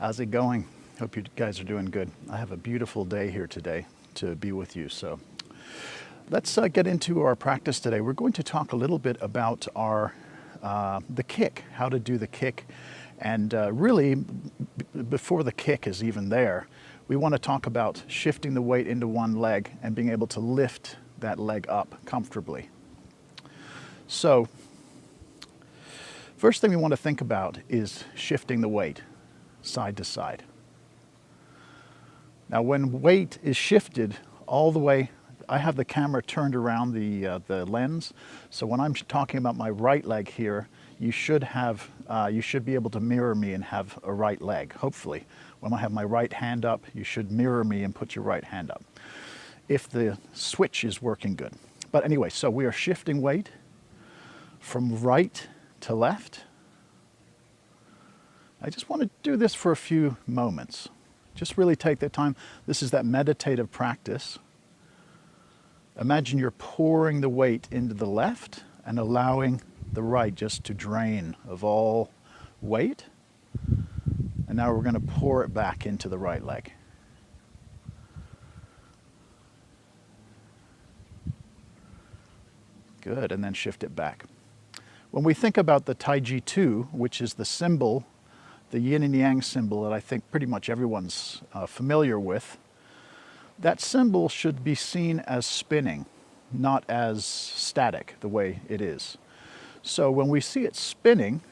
How's it going? Hope you guys are doing good. I have a beautiful day here today to be with you. So let's get into our practice today. We're going to talk a little bit about the kick, how to do the kick. And really, before the kick is even there, we want to talk about shifting the weight into one leg and being able to lift that leg up comfortably. So first thing we want to think about is shifting the weight side to side. Now when weight is shifted all the way, I have the camera turned around the lens, so when I'm talking about my right leg here, you should be able to mirror me and have a right leg, hopefully. When I have my right hand up, you should mirror me and put your right hand up, if the switch is working good. But anyway, so we are shifting weight from right to left. I just want to do this for a few moments. Just really take the time. This is that meditative practice. Imagine you're pouring the weight into the left and allowing the right just to drain of all weight. And now we're going to pour it back into the right leg. Good, and then shift it back. When we think about the Taiji Ch'uan, which is the symbol, the yin and yang symbol that I think pretty much everyone's familiar with, that symbol should be seen as spinning, not as static the way it is. So when we see it spinning,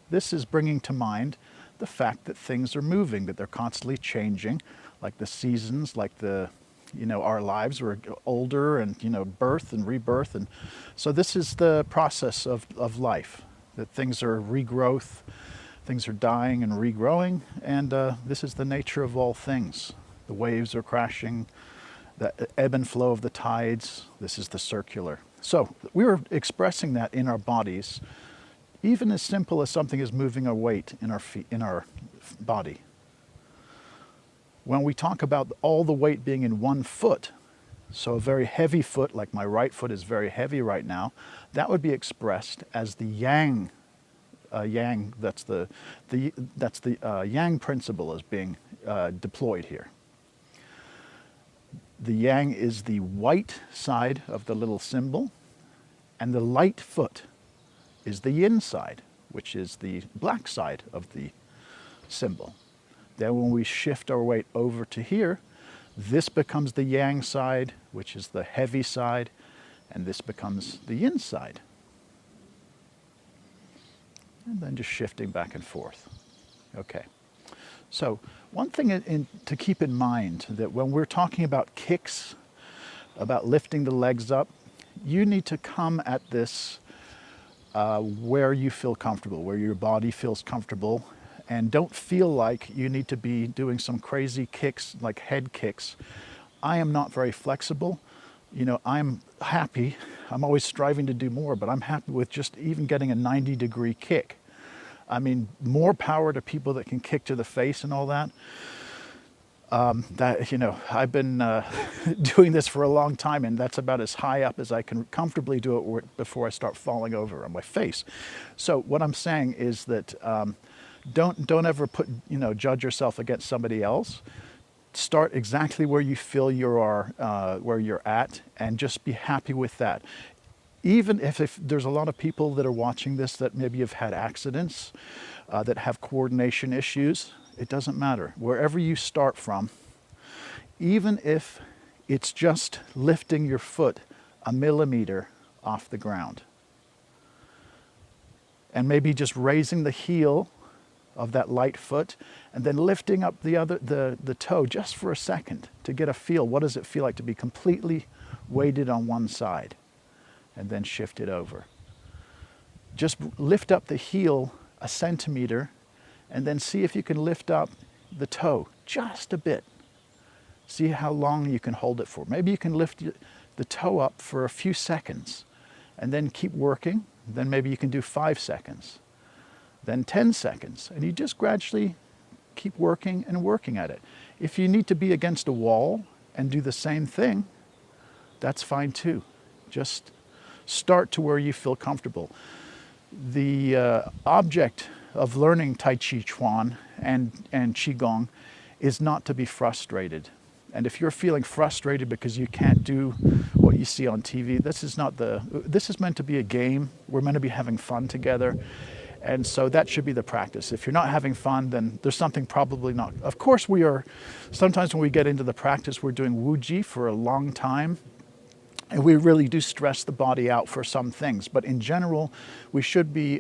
this is bringing to mind the fact that things are moving, that they're constantly changing, like the seasons, like our lives. We're older and, birth and rebirth. And so this is the process of life, that things are regrowth, things are dying and regrowing, and this is the nature of all things. The waves are crashing, the ebb and flow of the tides. This is the circular. So we're expressing that in our bodies, even as simple as something as moving our weight in our feet, in our body. When we talk about all the weight being in one foot, so a very heavy foot, like my right foot is very heavy right now, that would be expressed as the yang. That's the yang principle is being deployed here. The yang is the white side of the little symbol, and the light foot is the yin side, which is the black side of the symbol. Then when we shift our weight over to here, this becomes the yang side, which is the heavy side, and this becomes the yin side. And then just shifting back and forth. Okay. So one thing to keep in mind, that when we're talking about kicks, about lifting the legs up, you need to come at this where you feel comfortable, where your body feels comfortable, and don't feel like you need to be doing some crazy kicks, like head kicks. I am not very flexible. I'm happy. I'm always striving to do more, but I'm happy with just even getting a 90-degree kick. I mean, more power to people that can kick to the face and all that. I've been doing this for a long time, and that's about as high up as I can comfortably do it before I start falling over on my face. So what I'm saying is that don't ever judge yourself against somebody else. Start exactly where you feel where you're at, and just be happy with that. Even if there's a lot of people that are watching this that maybe have had accidents, that have coordination issues, it doesn't matter. Wherever you start from, even if it's just lifting your foot a millimeter off the ground, and maybe just raising the heel of that light foot, and then lifting up the toe just for a second to get a feel. What does it feel like to be completely weighted on one side? And then shift it over. Just lift up the heel a centimeter, and then see if you can lift up the toe just a bit. See how long you can hold it for. Maybe you can lift the toe up for a few seconds, and then keep working. Then maybe you can do 5 seconds, then 10 seconds, and you just gradually keep working and working at it. If you need to be against a wall and do the same thing, that's fine too. Just start to where you feel comfortable. The object of learning Taiji Ch'uan and Qigong is not to be frustrated. And if you're feeling frustrated because you can't do what you see on TV, this is meant to be a game. We're meant to be having fun together. And so that should be the practice. If you're not having fun, then there's something probably not. Of course, sometimes when we get into the practice, we're doing Wuji for a long time. And we really do stress the body out for some things. But in general, we should be,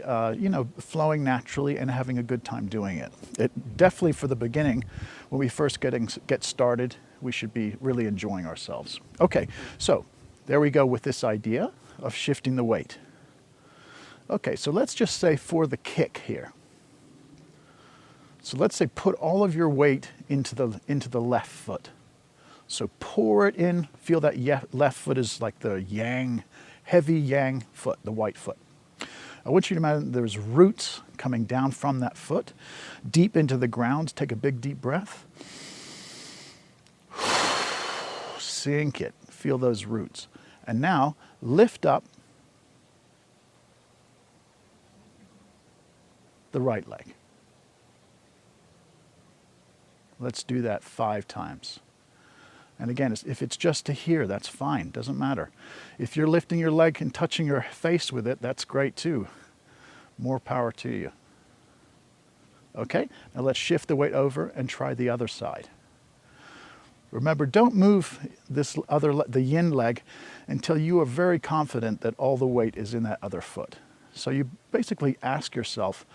flowing naturally and having a good time doing it. Definitely for the beginning, when we first get started, we should be really enjoying ourselves. Okay, so there we go with this idea of shifting the weight. Okay, so let's just say for the kick here. So let's say put all of your weight into the left foot. So pour it in, feel that left foot is like the yang, heavy yang foot, the white foot. I want you to imagine there's roots coming down from that foot, deep into the ground. Take a big deep breath. Sink it, feel those roots. And now lift up the right leg. Let's do that 5 times. And again, if it's just to here, that's fine, doesn't matter. If you're lifting your leg and touching your face with it, that's great too. More power to you. Okay, now let's shift the weight over and try the other side. Remember, don't move the yin leg until you are very confident that all the weight is in that other foot. So you basically ask yourself,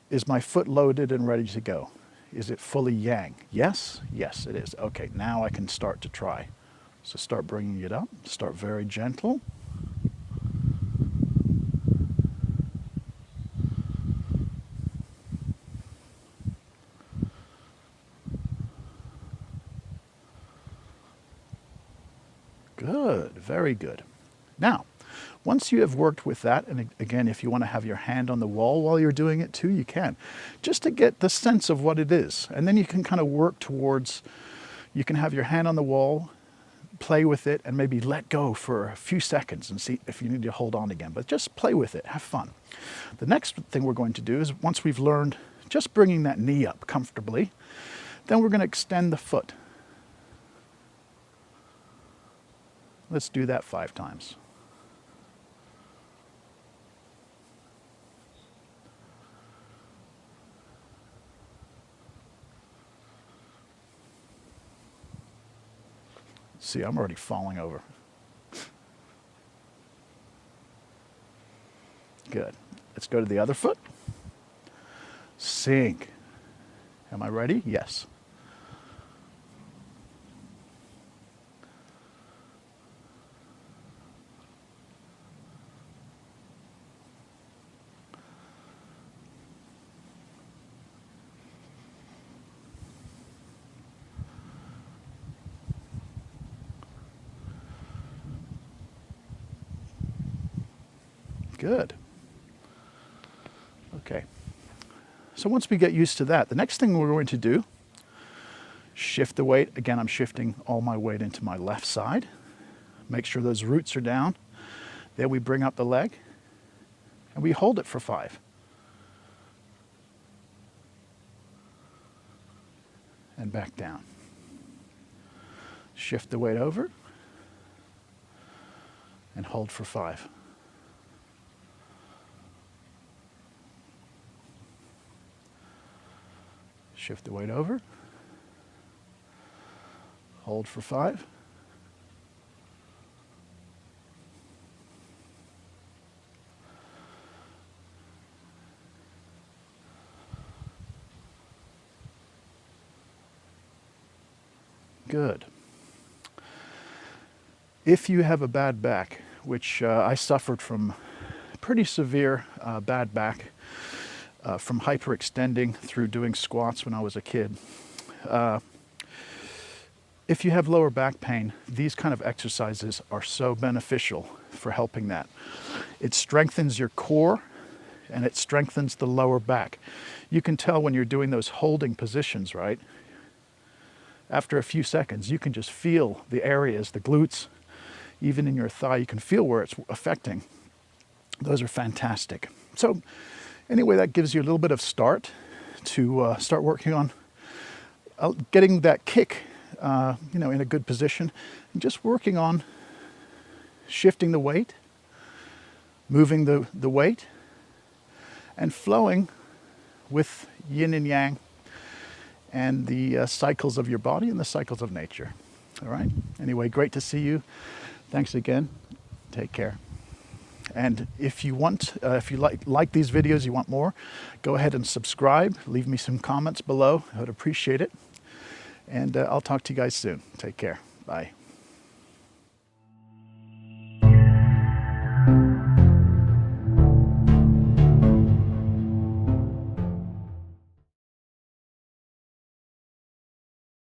is my foot loaded and ready to go? Is it fully yang? Yes? Yes, it is. Okay, now I can start to try. So start bringing it up. Start very gentle. Good, very good. Now, once you have worked with that, and again, if you want to have your hand on the wall while you're doing it too, you can, just to get the sense of what it is. And then you can kind of work towards, you can have your hand on the wall, play with it, and maybe let go for a few seconds and see if you need to hold on again. But just play with it, have fun. The next thing we're going to do is, once we've learned just bringing that knee up comfortably, then we're going to extend the foot. Let's do that 5 times. See, I'm already falling over. Good. Let's go to the other foot. Sink. Am I ready? Yes. Good. Okay. So once we get used to that, the next thing we're going to do, shift the weight. Again, I'm shifting all my weight into my left side. Make sure those roots are down. Then we bring up the leg and we hold it for 5. And back down. Shift the weight over and hold for 5. Shift the weight over, hold for 5. Good. If you have a bad back, which I suffered from pretty severe bad back, from hyperextending through doing squats when I was a kid. If you have lower back pain, these kind of exercises are so beneficial for helping that. It strengthens your core and it strengthens the lower back. You can tell when you're doing those holding positions, right? After a few seconds, you can just feel the areas, the glutes, even in your thigh, you can feel where it's affecting. Those are fantastic. So, anyway, that gives you a little bit of start to start working on getting that kick, you know, in a good position, and just working on shifting the weight, moving the weight, and flowing with yin and yang and the cycles of your body and the cycles of nature. All right? Anyway, great to see you. Thanks again. Take care. And if you want, if you like these videos, you want more, go ahead and subscribe. Leave me some comments below. I would appreciate it. And I'll talk to you guys soon. Take care. Bye.